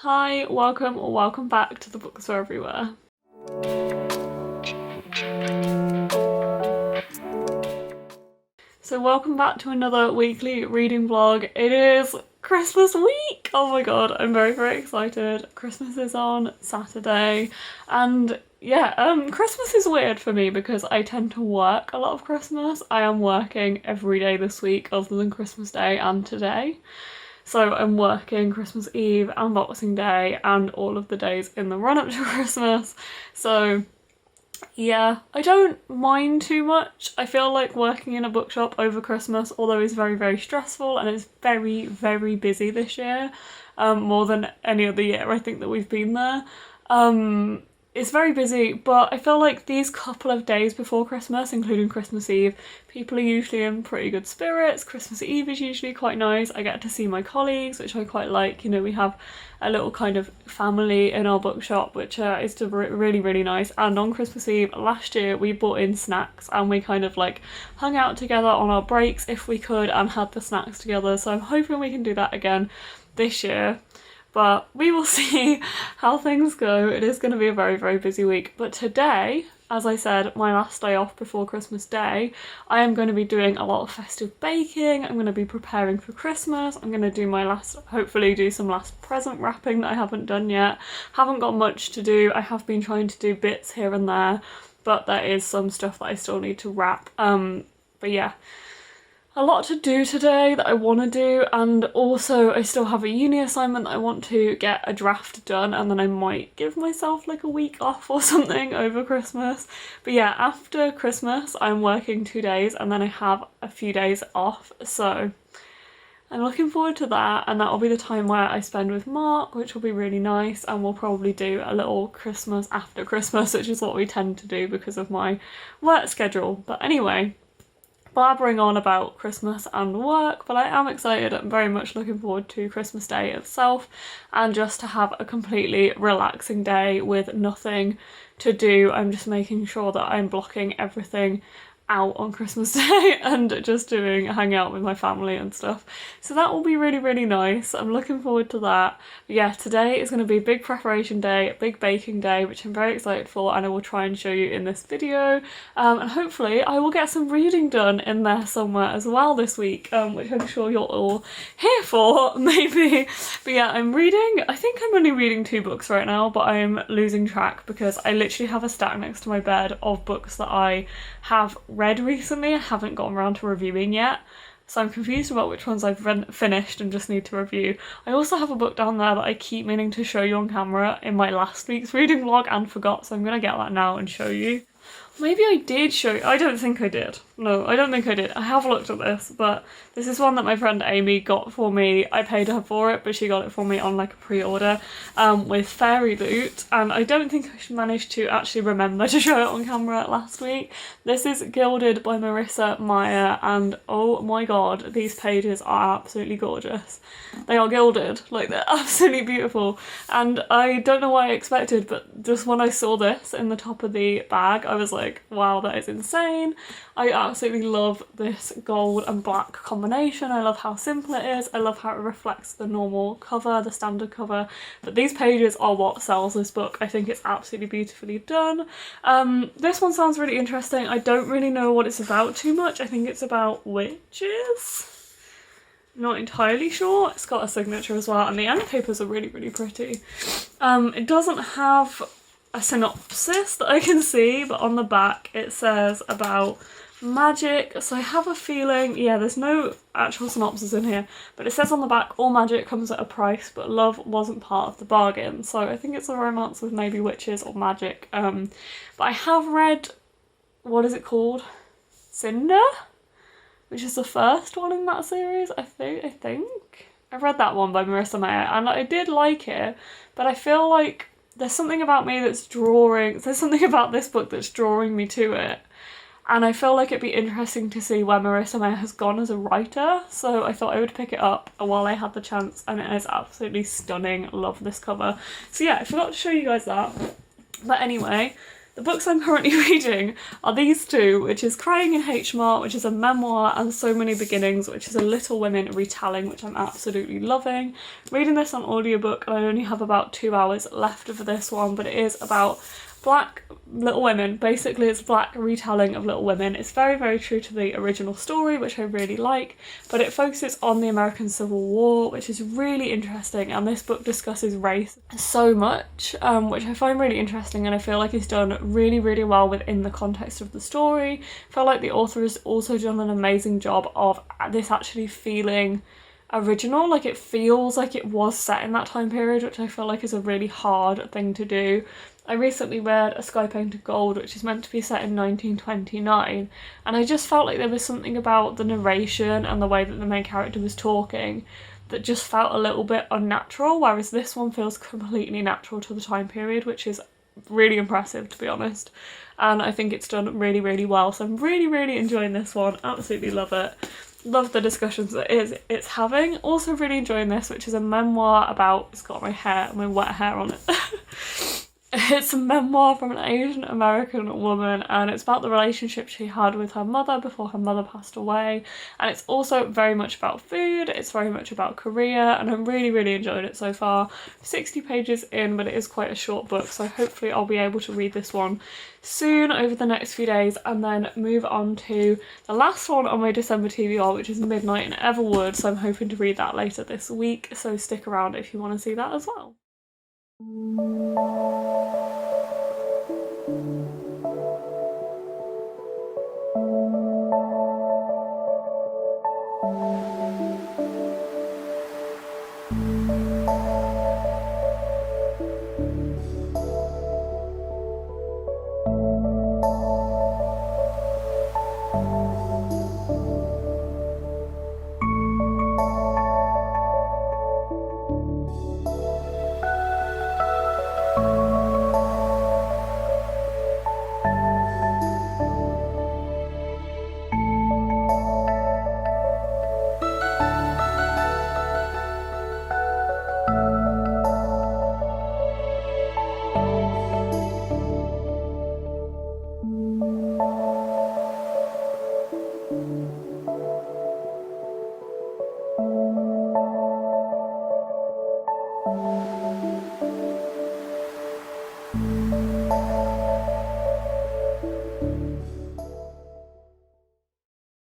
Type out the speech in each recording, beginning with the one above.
Hi, welcome or welcome back to the Books Are Everywhere. So welcome back to another weekly reading vlog. It is Christmas week! Oh my god, I'm very excited. Christmas is on Saturday and yeah, Christmas is weird for me because I tend to work a lot of Christmas. I am working every day this week other than Christmas Day and today. So I'm working Christmas Eve and Boxing Day and all of the days in the run up to Christmas. So yeah, I don't mind too much. I feel like working in a bookshop over Christmas, although it's very stressful and it's very busy this year, more than any other year I think that we've been there. It's very busy, but I feel like these couple of days before Christmas, including Christmas Eve, people are usually in pretty good spirits. Christmas Eve is usually quite nice. I get to see my colleagues, which I quite like. You know, we have a little kind of family in our bookshop, which is really nice. And on Christmas Eve last year, we brought in snacks and we kind of like hung out together on our breaks if we could and had the snacks together. So I'm hoping we can do that again this year. But we will see how things go. It is going to be a very busy week. But today, as I said, my last day off before Christmas Day, I am going to be doing a lot of festive baking. I'm going to be preparing for Christmas. I'm going to do hopefully do some last present wrapping that I haven't done yet. Haven't got much to do. I have been trying to do bits here and there, but there is some stuff that I still need to wrap. But yeah. A lot to do today that I want to do, and also I still have a uni assignment that I want to get a draft done, and then I might give myself like a week off or something over Christmas. But yeah, after Christmas I'm working 2 days and then I have a few days off, so I'm looking forward to that, and that will be the time where I spend with Mark, which will be really nice, and we'll probably do a little Christmas after Christmas, which is what we tend to do because of my work schedule. But anyway, blabbering on about Christmas and work, but I am excited. I'm very much looking forward to Christmas Day itself and just to have a completely relaxing day with nothing to do. I'm just making sure that I'm blocking everything out on Christmas Day and just hanging out with my family and stuff. So that will be really nice. I'm looking forward to that. But yeah, today is going to be a big preparation day, a big baking day, which I'm very excited for, and I will try and show you in this video. And hopefully I will get some reading done in there somewhere as well this week, which I'm sure you're all here for, maybe. But yeah, I think I'm only reading 2 books right now, but I'm losing track because I literally have a stack next to my bed of books that I have read recently. I haven't gotten around to reviewing yet, so I'm confused about which ones I've finished and just need to review. I also have a book down there that I keep meaning to show you on camera in my last week's reading vlog and forgot, so I'm gonna get that now and show you. Maybe I did show you. I don't think I did. No, I don't think I did. I have looked at this, but this is one that my friend Amy got for me. I paid her for it, but she got it for me on like a pre-order with Fairy Loot, and I don't think I managed to actually remember to show it on camera last week. This is Gilded by Marissa, Meyer, and oh my god, these pages are absolutely gorgeous. They are gilded, like they're absolutely beautiful, and I don't know what I expected, but just when I saw this in the top of the bag, I was like, wow, that is insane. I absolutely love this gold and black combination. I love how simple it is. I love how it reflects the normal cover, the standard cover, but these pages are what sells this book. I think it's absolutely beautifully done. This one sounds really interesting. I don't really know what it's about too much. I think it's about witches. Not entirely sure. It's got a signature as well, and the end papers are really pretty. It doesn't have a synopsis that I can see, but on the back it says about magic, so I have a feeling, yeah, there's no actual synopsis in here, but it says on the back, all magic comes at a price, but love wasn't part of the bargain. So I think it's a romance with maybe witches or magic. But I have read, what is it called? Cinder? Which is the first one in that series, I think. I read that one by Marissa Meyer, and I did like it, but I feel like there's something about there's something about this book that's drawing me to it. And I feel like it'd be interesting to see where Marissa Meyer has gone as a writer, so I thought I would pick it up while I had the chance, and it is absolutely stunning. Love this cover. So yeah, I forgot to show you guys that. But anyway, the The books I'm currently reading are these two, which is Crying in H Mart, which is a memoir, and So Many Beginnings, which is a Little Women retelling, which I'm absolutely loving. Reading this on audiobook, I only have about 2 hours left of this one, but it is about Black Little Women. Basically, it's Black retelling of Little Women. It's very, very true to the original story, which I really like, but it focuses on the American Civil War, which is really interesting, and this book discusses race so much, which I find really interesting, and I feel like it's done really, really well within the context of the story. I feel like the author has also done an amazing job of this actually feeling original, like it feels like it was set in that time period, which I feel like is a really hard thing to do. I recently read A Sky Painted Gold, which is meant to be set in 1929, and I just felt like there was something about the narration and the way that the main character was talking that just felt a little bit unnatural, whereas this one feels completely natural to the time period, which is really impressive, to be honest, and I think it's done really, really well. So I'm really, really enjoying this one. Absolutely love it. Love the discussions that it's having. Also really enjoying this, which is a memoir about, it's got my wet hair on it. It's a memoir from an Asian American woman, and it's about the relationship she had with her mother before her mother passed away, and it's also very much about food, it's very much about Korea, and I'm really, really enjoying it so far. 60 pages in, but it is quite a short book, so hopefully I'll be able to read this one soon over the next few days, and then move on to the last one on my December TBR, which is Midnight in Everwood, so I'm hoping to read that later this week, so stick around if you want to see that as well.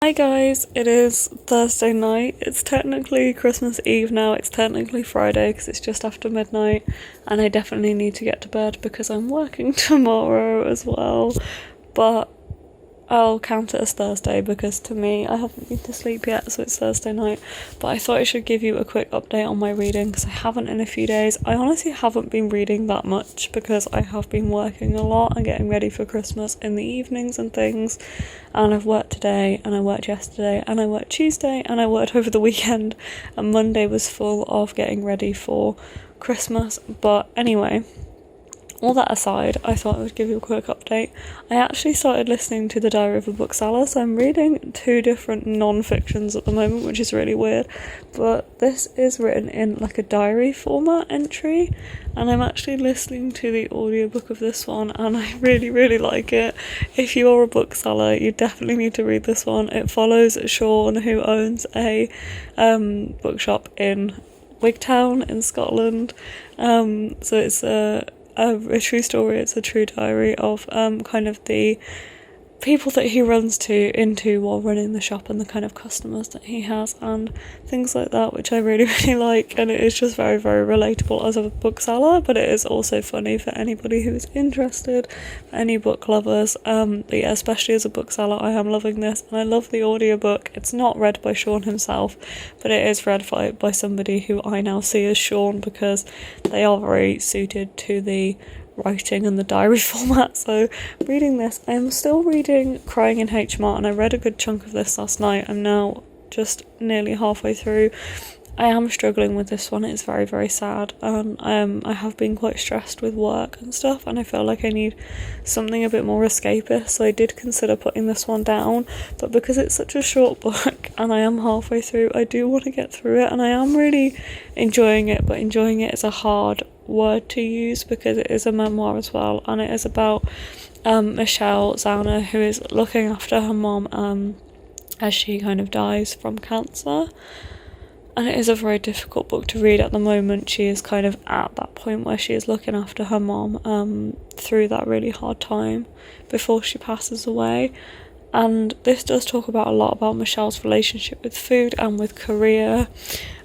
Hi guys, it is Thursday night. It's technically Christmas Eve now, it's technically Friday because it's just after midnight, and I definitely need to get to bed because I'm working tomorrow as well, but I'll count it as Thursday because to me I haven't been to sleep yet, so it's Thursday night. But I thought I should give you a quick update on my reading because I haven't in a few days. I honestly haven't been reading that much because I have been working a lot and getting ready for Christmas in the evenings and things, and I've worked today and I worked yesterday and I worked Tuesday and I worked over the weekend, and Monday was full of getting ready for Christmas. But anyway, all that aside, I thought I would give you a quick update. I actually started listening to The Diary of a Bookseller, so I'm reading 2 different non-fictions at the moment, which is really weird, but this is written in like a diary format entry, and I'm actually listening to the audiobook of this one, and I really, really like it. If you are a bookseller, you definitely need to read this one. It follows Sean, who owns a bookshop in Wigtown in Scotland, so it's a true story. It's a true diary of kind of the people that he runs into while running the shop and the kind of customers that he has and things like that, which I really, really like, and it is just very, very relatable as a bookseller, but it is also funny for anybody who is interested, for any book lovers. But yeah, especially as a bookseller, I am loving this, and I love the audiobook. It's not read by Sean himself, but it is read by somebody who I now see as Sean because they are very suited to the writing and the diary format. So reading this, I'm still reading Crying in H Mart, and I read a good chunk of this last night. I'm now just nearly halfway through. I am struggling with this one. It's very, very sad, and I have been quite stressed with work and stuff, and I feel like I need something a bit more escapist, so I did consider putting this one down, but because it's such a short book and I am halfway through, I do want to get through it, and I am really enjoying it, but enjoying it is a hard word to use because it is a memoir as well, and it is about Michelle Zauner, who is looking after her mom as she kind of dies from cancer. And it is a very difficult book to read at the moment. She is kind of at that point where she is looking after her mom through that really hard time before she passes away. And this does talk about a lot about Michelle's relationship with food and with career.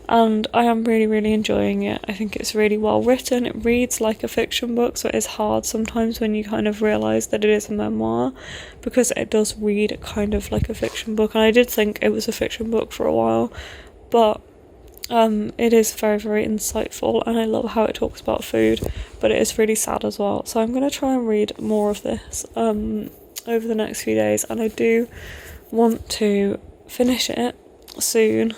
And I am really, really enjoying it. I think it's really well written. It reads like a fiction book, so it is hard sometimes when you kind of realise that it is a memoir, because it does read kind of like a fiction book. And I did think it was a fiction book for a while, but it is very, very insightful, and I love how it talks about food, but it is really sad as well. So I'm going to try and read more of this over the next few days, and I do want to finish it soon,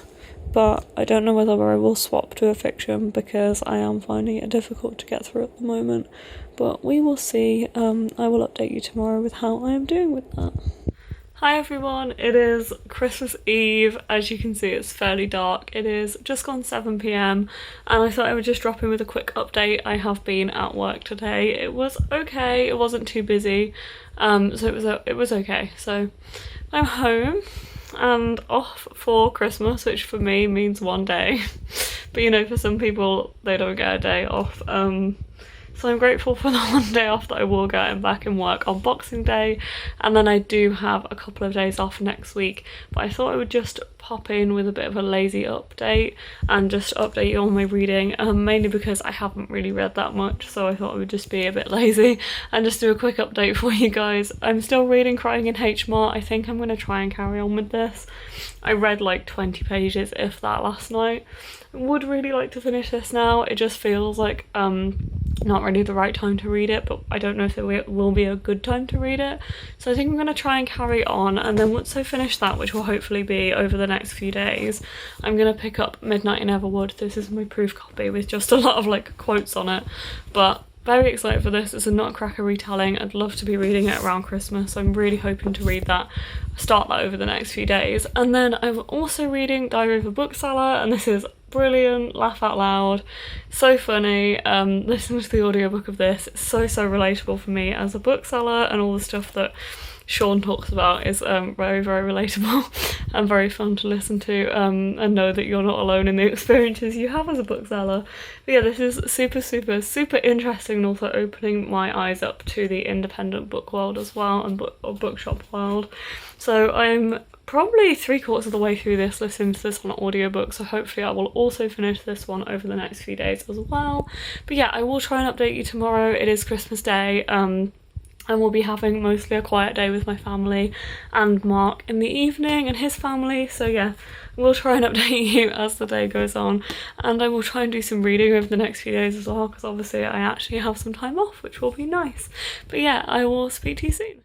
but I don't know whether I will swap to a fiction because I am finding it difficult to get through at the moment, but we will see. I will update you tomorrow with how I am doing with that. Hi everyone, it is Christmas Eve. As you can see, it's fairly dark. It is just gone 7 p.m. and I thought I would just drop in with a quick update. I have been at work today. It was okay, it wasn't too busy, so it was okay. So I'm home and off for Christmas, which for me means one day, but you know, for some people they don't get a day off. So I'm grateful for the one day off that I will get. I'm back in work on Boxing Day, and then I do have a couple of days off next week, but I thought I would just pop in with a bit of a lazy update and just update you on my reading, mainly because I haven't really read that much, so I thought I would just be a bit lazy and just do a quick update for you guys. I'm still reading Crying in H Mart. I think I'm going to try and carry on with this. I read like 20 pages, if that, last night. I would really like to finish this now. It just feels like not really the right time to read it, but I don't know if it will be a good time to read it. So I think I'm going to try and carry on, and then once I finish that, which will hopefully be over the next few days, I'm going to pick up Midnight in Everwood. This is my proof copy with just a lot of like quotes on it, but very excited for this. It's a Nutcracker retelling. I'd love to be reading it around Christmas, so I'm really hoping to read that, start that over the next few days. And then I'm also reading Diary of a Bookseller, and this is brilliant, laugh out loud, so funny. Listening to the audiobook of this, it's so relatable for me as a bookseller, and all the stuff that Sean talks about is very, very relatable and very fun to listen to, and know that you're not alone in the experiences you have as a bookseller. But yeah, this is super interesting, and also opening my eyes up to the independent book world as well, and bookshop world. So I'm probably 3/4 of the way through this, listening to this on audiobook, so hopefully I will also finish this one over the next few days as well. But yeah, I will try and update you tomorrow. It is Christmas Day, and we'll be having mostly a quiet day with my family and Mark in the evening and his family, so yeah, we'll try and update you as the day goes on, and I will try and do some reading over the next few days as well, because obviously I actually have some time off, which will be nice. But yeah, I will speak to you soon.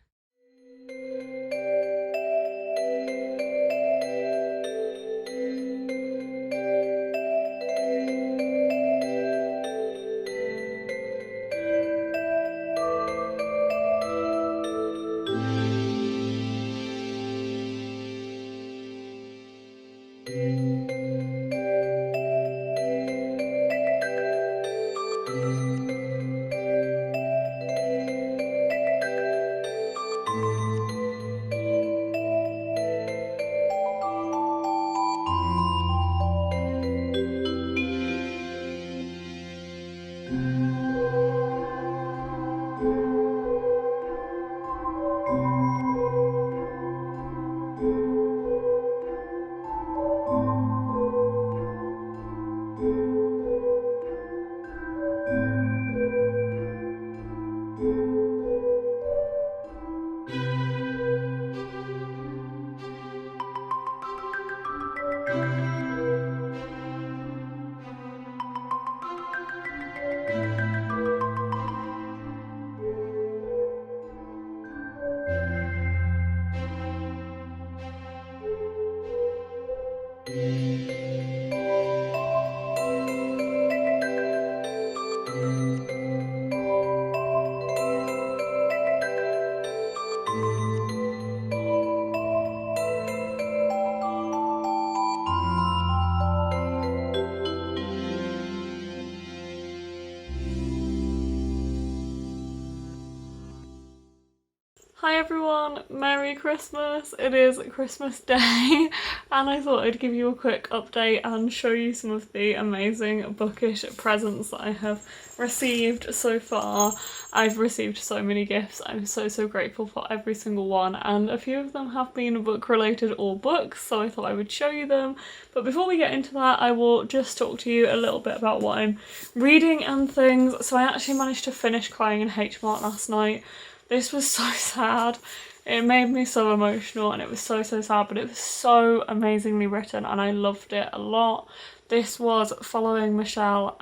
Hi everyone, Merry Christmas! It is Christmas Day and I thought I'd give you a quick update and show you some of the amazing bookish presents that I have received so far. I've received so many gifts, I'm so grateful for every single one, and a few of them have been book related or books, so I thought I would show you them. But before we get into that, I will just talk to you a little bit about what I'm reading and things. So I actually managed to finish Crying in H Mart last night. This was so sad. It made me so emotional and it was so sad, but it was so amazingly written and I loved it a lot. This was following Michelle.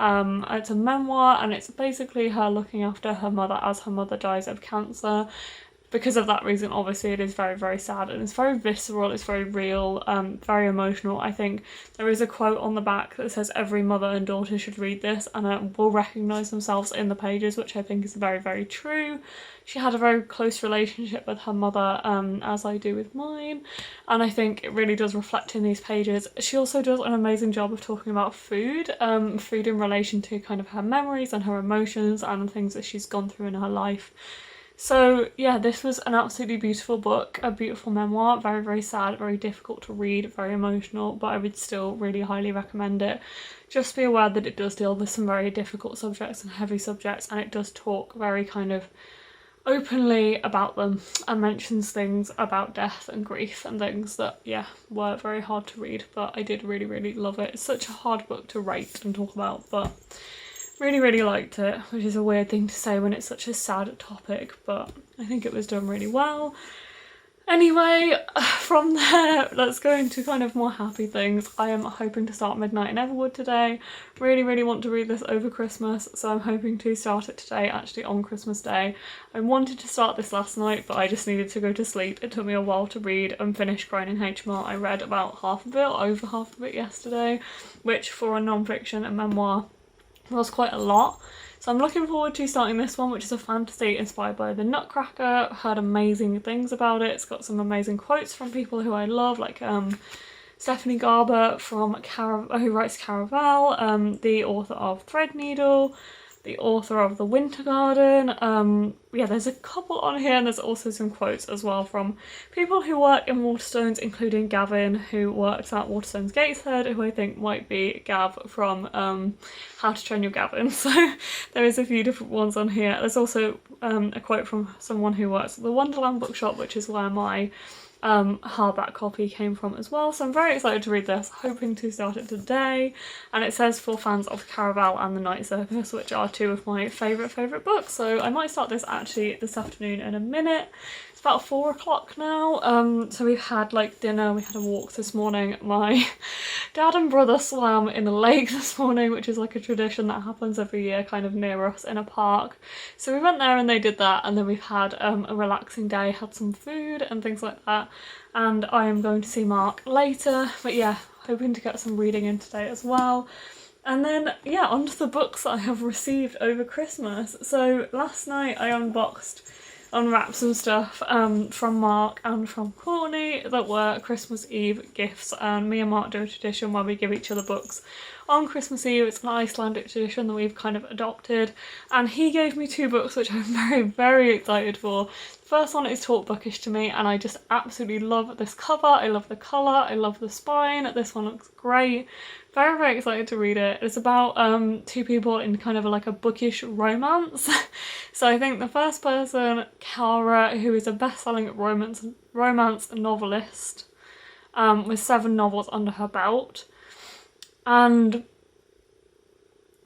It's a memoir and it's basically her looking after her mother as her mother dies of cancer. Because of that reason, obviously, it is very sad and it's very visceral, it's very real, very emotional. I think there is a quote on the back that says every mother and daughter should read this and will recognise themselves in the pages, which I think is very true. She had a very close relationship with her mother, as I do with mine, and I think it really does reflect in these pages. She also does an amazing job of talking about food, food in relation to kind of her memories and her emotions and things that she's gone through in her life. So yeah, this was an absolutely beautiful book, a beautiful memoir, very sad, very difficult to read, very emotional, but I would still really highly recommend it. Just be aware that it does deal with some very difficult subjects and heavy subjects, and it does talk very kind of openly about them and mentions things about death and grief and things that, yeah, were very hard to read, but I did really love it. It's such a hard book to rate and talk about, but really liked it, which is a weird thing to say when it's such a sad topic, but I think it was done really well. Anyway, from there, let's go into kind of more happy things. I am hoping to start Midnight in Everwood today. Really want to read this over Christmas, so I'm hoping to start it today, actually on Christmas Day. I wanted to start this last night, but I just needed to go to sleep. It took me a while to read and finish Crying in H Mart. I read about half of it, or over half of it yesterday, which for a non-fiction and memoir was quite a lot. So I'm looking forward to starting this one, which is a fantasy inspired by the Nutcracker. Heard amazing things about it. It's got some amazing quotes from people who I love, like Stephanie Garber from who writes Caraval, the author of Threadneedle, the author of The Winter Garden. Yeah, there's a couple on here, and there's also some quotes as well from people who work in Waterstones, including Gavin, who works at Waterstones Gateshead, who I think might be Gav from How to Train Your Gavin. So there is a few different ones on here. There's also a quote from someone who works at the Wonderland bookshop, which is where my hardback copy came from as well, so I'm very excited to read this, hoping to start it today. And it says for fans of Caraval and The Night Circus, which are two of my favourite books, so I might start this actually this afternoon in a minute. It's about 4 o'clock now, so we've had like dinner, we had a walk this morning. My dad and brother swam in the lake this morning, which is like a tradition that happens every year kind of near us in a park. So we went there and they did that, and then we've had a relaxing day, had some food and things like that, and I am going to see Mark later. But yeah, hoping to get some reading in today as well. And then yeah, onto the books that I have received over Christmas. So last night I unwrapped some stuff from Mark and from Courtney that were Christmas Eve gifts, and me and Mark do a tradition where we give each other books on Christmas Eve. It's an Icelandic tradition that we've kind of adopted, and he gave me 2 books which I'm very excited for. The first one is Talk Bookish to Me, and I just absolutely love this cover, I love the colour, I love the spine. This one looks great. Very excited to read it. It's about 2 people in kind of like a bookish romance. So I think the first person, Cara, who is a best-selling romance novelist with 7 novels under her belt, and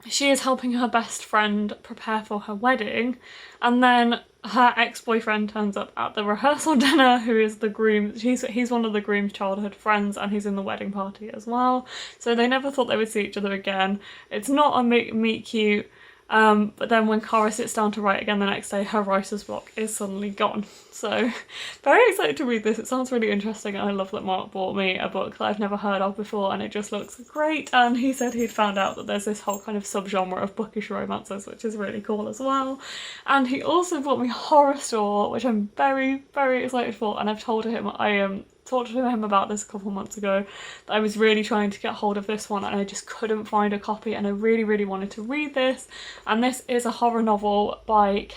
she is helping her best friend prepare for her wedding, and then her ex-boyfriend turns up at the rehearsal dinner, who is the groom. He's one of the groom's childhood friends, and he's in the wedding party as well. So they never thought they would see each other again. It's not a meet cute. But then when Cara sits down to write again the next day, her writer's block is suddenly gone. So very excited to read this. It sounds really interesting, and I love that Mark bought me a book that I've never heard of before, and it just looks great. And he said he'd found out that there's this whole kind of subgenre of bookish romances, which is really cool as well. And he also bought me Horror Store, which I'm very excited for, and I've told him talked to him about this a couple months ago, that I was really trying to get hold of this one and I just couldn't find a copy, and I really wanted to read this. And this is a horror novel by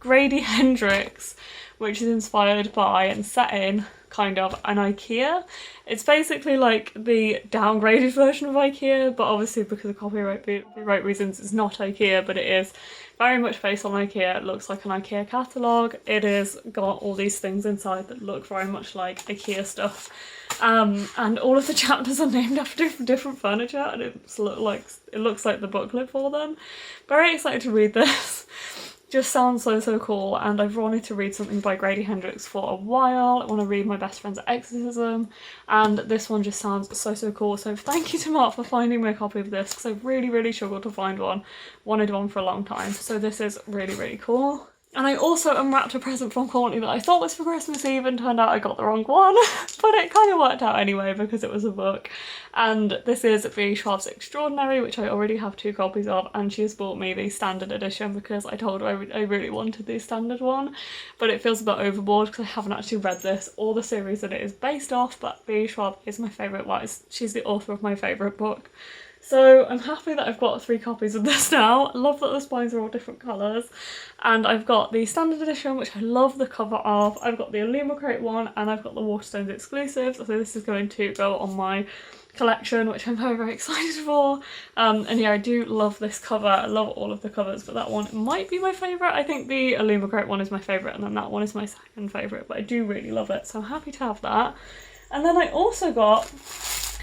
Grady Hendrix, which is inspired by and set in kind of an IKEA. It's basically like the downgraded version of IKEA, but obviously because of copyright reasons it's not IKEA, but it is very much based on IKEA. It looks like an IKEA catalogue. It is got all these things inside that look very much like IKEA stuff. And all of the chapters are named after different furniture, and it looks like the booklet for them. Very excited to read this. Just sounds so cool, and I've wanted to read something by Grady Hendrix for a while. I want to read My Best Friend's Exorcism, and this one just sounds so cool. So thank you to Mark for finding me a copy of this, because I really struggled to find one. Wanted one for a long time, so this is really cool. And I also unwrapped a present from Courtney that I thought was for Christmas Eve, and turned out I got the wrong one. But it kind of worked out anyway because it was a book. And this is V. Schwab's Extraordinary, which I already have 2 copies of, and she has bought me the standard edition because I told her I really wanted the standard one. But it feels a bit overboard because I haven't actually read this or the series that it is based off, but V. Schwab is my favourite. She's the author of my favourite book. So I'm happy that I've got 3 copies of this now. I love that the spines are all different colours. And I've got the standard edition, which I love the cover of. I've got the Illumicrate one, and I've got the Waterstones exclusives. So this is going to go on my collection, which I'm very excited for. And yeah, I do love this cover. I love all of the covers, but that one might be my favourite. I think the Illumicrate one is my favourite, and then that one is my second favourite, but I do really love it. So I'm happy to have that. And then I also got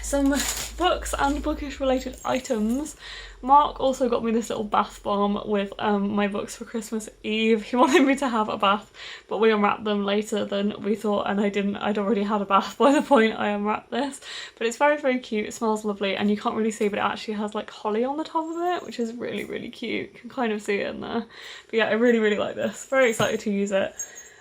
some books and bookish related items. Mark also got me this little bath bomb with my books for Christmas Eve. He wanted me to have a bath, but we unwrapped them later than we thought, and I'd already had a bath by the point I unwrapped this. But it's very cute, it smells lovely, and you can't really see, but it actually has like holly on the top of it, which is really cute. You can kind of see it in there. But yeah, I really like this. Very excited to use it.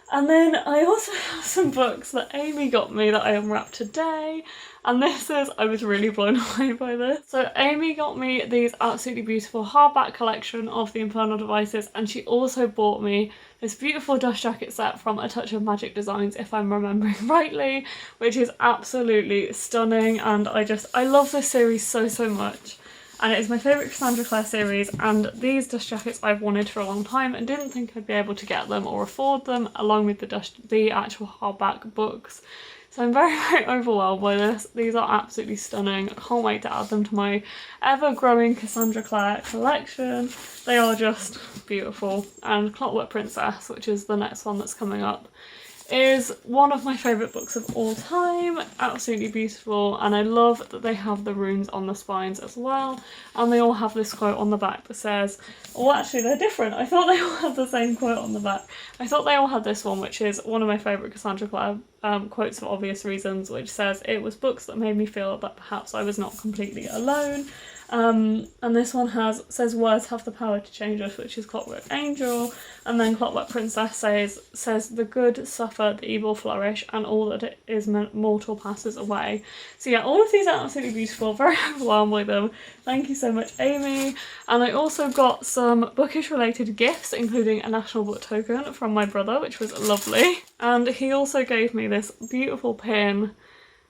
And then I also have some books that Amy got me that I unwrapped today. And I was really blown away by this. So Amy got me these absolutely beautiful hardback collection of the Infernal Devices, and she also bought me this beautiful dust jacket set from A Touch of Magic Designs, if I'm remembering rightly, which is absolutely stunning. And I love this series so much. And it is my favourite Cassandra Clare series, and these dust jackets I've wanted for a long time and didn't think I'd be able to get them or afford them, along with the actual hardback books. So I'm very overwhelmed by this. These are absolutely stunning. I can't wait to add them to my ever-growing Cassandra Clare collection. They are just beautiful. And Clockwork Princess, which is the next one that's coming up, is one of my favourite books of all time. Absolutely beautiful, and I love that they have the runes on the spines as well, and they all have this quote on the back that says, oh actually they're different, I thought they all had the same quote on the back. I thought they all had this one, which is one of my favourite Cassandra Clare quotes for obvious reasons, which says, it was books that made me feel that perhaps I was not completely alone. And this one says words have the power to change us, which is Clockwork Angel, and then Clockwork Princess says the good suffer, the evil flourish, and all that it is mortal passes away. So yeah, all of these are absolutely beautiful, very overwhelmed by them. Thank you so much, Amy. And I also got some bookish related gifts, including a National Book Token from my brother, which was lovely. And he also gave me this beautiful pin.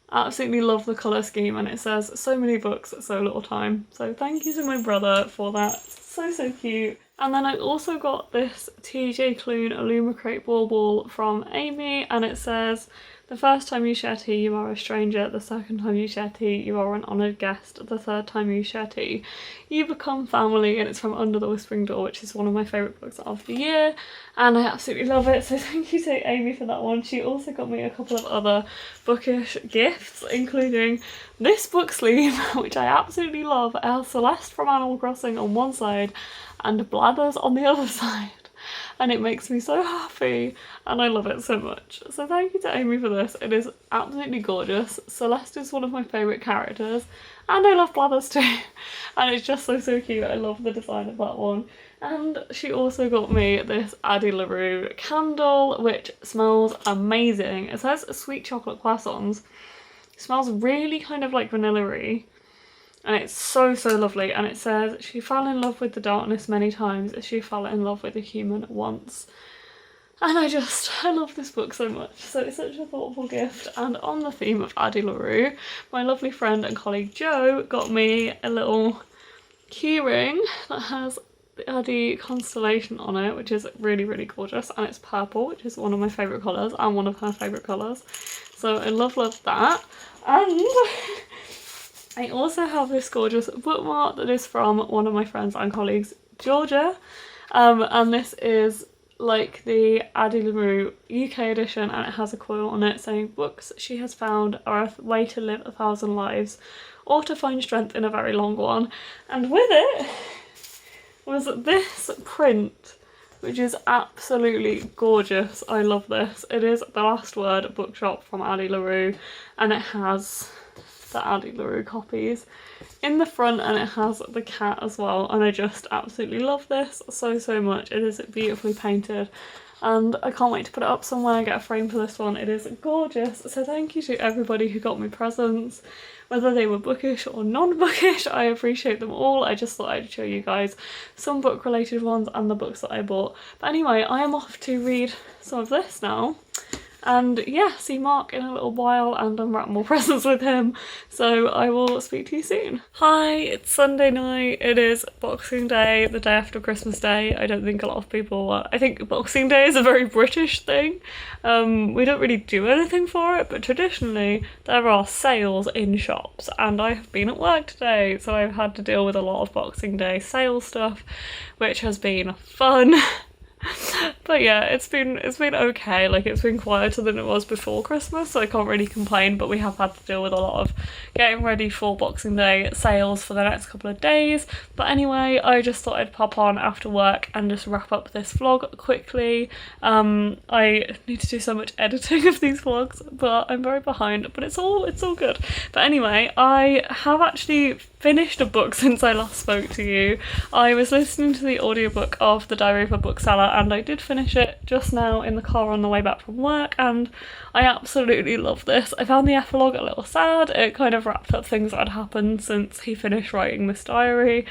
Absolutely love the colour scheme, and it says so many books at so little time. So thank you to my brother for that. So cute. And then I also got this TJ Clune Illumicrate bauble from Amy, and it says, the first time you share tea, you are a stranger. The second time you share tea, you are an honoured guest. The third time you share tea, you become family. And it's from Under the Whispering Door, which is one of my favourite books of the year. And I absolutely love it. So thank you to Amy for that one. She also got me a couple of other bookish gifts, including this book sleeve, which I absolutely love. It has Celeste from Animal Crossing on one side and Blathers on the other side. And it makes me so happy, and I love it so much. So thank you to Amy for this. It is absolutely gorgeous. Celeste is one of my favourite characters, and I love Blathers too. And it's just so cute. I love the design of that one. And she also got me this Addie LaRue candle, which smells amazing. It says sweet chocolate croissants. It smells really kind of like vanilla-y. And it's so lovely, and it says, she fell in love with the darkness many times as she fell in love with a human once. And I love this book so much. So it's such a thoughtful gift. And on the theme of Addie LaRue, my lovely friend and colleague Jo got me a little keyring that has the Addy constellation on it, which is really, really gorgeous, and it's purple, which is one of my favourite colours and one of her favourite colours. So I love that. And I also have this gorgeous bookmark that is from one of my friends and colleagues, Georgia, and this is like the Addie LaRue UK edition, and it has a quote on it saying, "Books she has found are a way to live 1,000 lives, or to find strength in a very long one." And with it was this print, which is absolutely gorgeous. I love this. It is The Last Word bookshop from Addie LaRue, and it has the Addie LaRue copies in the front, and it has the cat as well, and I just absolutely love this so much. It is beautifully painted, and I can't wait to put it up somewhere and get a frame for this one. It is gorgeous. So thank you to everybody who got me presents, whether they were bookish or non-bookish. I appreciate them all. I just thought I'd show you guys some book related ones and the books that I bought. But anyway, I am off to read some of this now. And yeah, see Mark in a little while and unwrap more presents with him. So I will speak to you soon. Hi, it's Sunday night. It is Boxing Day, the day after Christmas Day. I don't think a lot of people, I think Boxing Day is a very British thing. We don't really do anything for it, but traditionally there are sales in shops, and I have been at work today, so I've had to deal with a lot of Boxing Day sale stuff, which has been fun. But yeah, it's been okay. Like, it's been quieter than it was before Christmas, so I can't really complain, but we have had to deal with a lot of getting ready for Boxing Day sales for the next couple of days. But anyway, I just thought I'd pop on after work and just wrap up this vlog quickly. I need to do so much editing of these vlogs, but I'm very behind, but it's all good. But anyway, I have actually finished a book since I last spoke to you. I was listening to the audiobook of The Diary of a Bookseller, and I did finish it just now in the car on the way back from work, and I absolutely love this. I found the epilogue a little sad. It kind of wrapped up things that had happened since he finished writing this diary,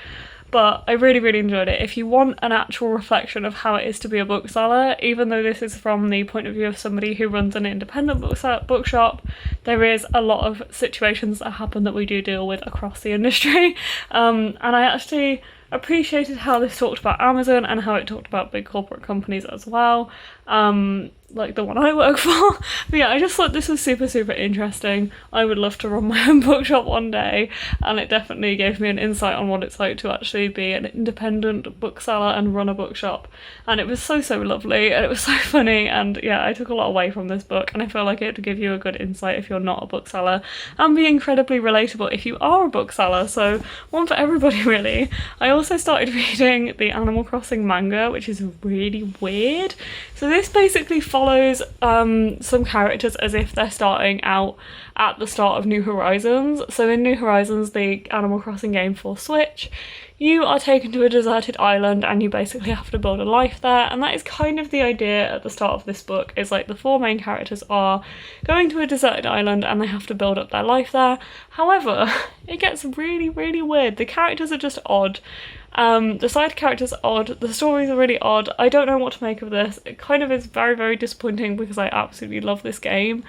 but I really enjoyed it. If you want an actual reflection of how it is to be a bookseller, even though this is from the point of view of somebody who runs an independent bookshop, there is a lot of situations that happen that we do deal with across the industry. And I actually appreciated how this talked about Amazon and how it talked about big corporate companies as well, like the one I work for. But yeah, I just thought this was super interesting. I would love to run my own bookshop one day, and it definitely gave me an insight on what it's like to actually be an independent bookseller and run a bookshop. And it was so lovely, and it was so funny, and yeah, I took a lot away from this book, and I feel like it would give you a good insight if you're not a bookseller, and be incredibly relatable if you are a bookseller. So one for everybody really. I also started reading the Animal Crossing manga, which is really weird. So this basically follows some characters as if they're starting out at the start of New Horizons. So in New Horizons, the Animal Crossing game for Switch, you are taken to a deserted island and you basically have to build a life there, and that is kind of the idea at the start of this book. Is like the four main characters are going to a deserted island and they have to build up their life there. However, it gets really weird. The characters are just odd. The side characters are odd, the stories are really odd. I don't know what to make of this. It kind of is very disappointing because I absolutely love this game.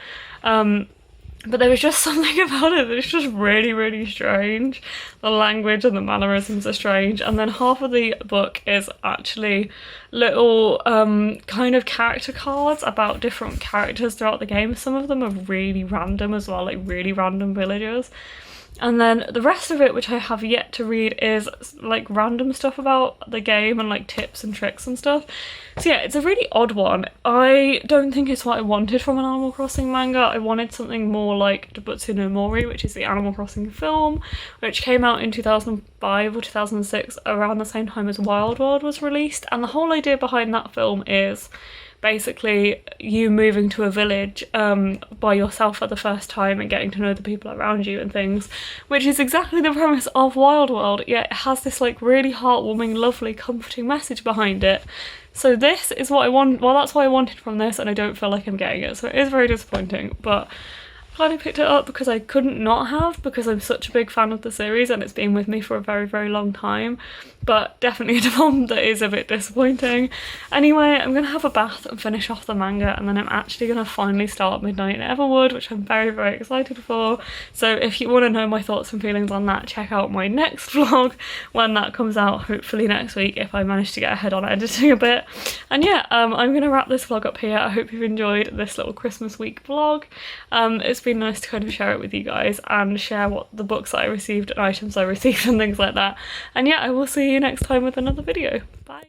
But there was just something about it that's just really strange. The language and the mannerisms are strange, and then half of the book is actually little kind of character cards about different characters throughout the game. Some of them are really random as well, like really random villagers. And then the rest of it, which I have yet to read, is like random stuff about the game and like tips and tricks and stuff. So yeah, it's a really odd one. I don't think it's what I wanted from an Animal Crossing manga. I wanted something more like Dobutsu no Mori, which is the Animal Crossing film, which came out in 2005 or 2006, around the same time as Wild World was released. And the whole idea behind that film is basically you moving to a village by yourself for the first time and getting to know the people around you and things, which is exactly the premise of Wild World, yet it has this like really heartwarming, lovely, comforting message behind it. So this is what I want. Well, that's what I wanted from this, and I don't feel like I'm getting it, so it is very disappointing. But glad I picked it up because I couldn't not have, because I'm such a big fan of the series and it's been with me for a very, very long time. But definitely a development that is a bit disappointing. Anyway, I'm gonna have a bath and finish off the manga, and then I'm actually gonna finally start Midnight in Everwood, which I'm very, very excited for. So if you want to know my thoughts and feelings on that, check out my next vlog when that comes out, hopefully next week if I manage to get ahead on editing a bit. And yeah, I'm gonna wrap this vlog up here. I hope you've enjoyed this little Christmas week vlog. It's been nice to kind of share it with you guys and share what the books that I received and items I received and things like that. And yeah, I will see you next time with another video. Bye.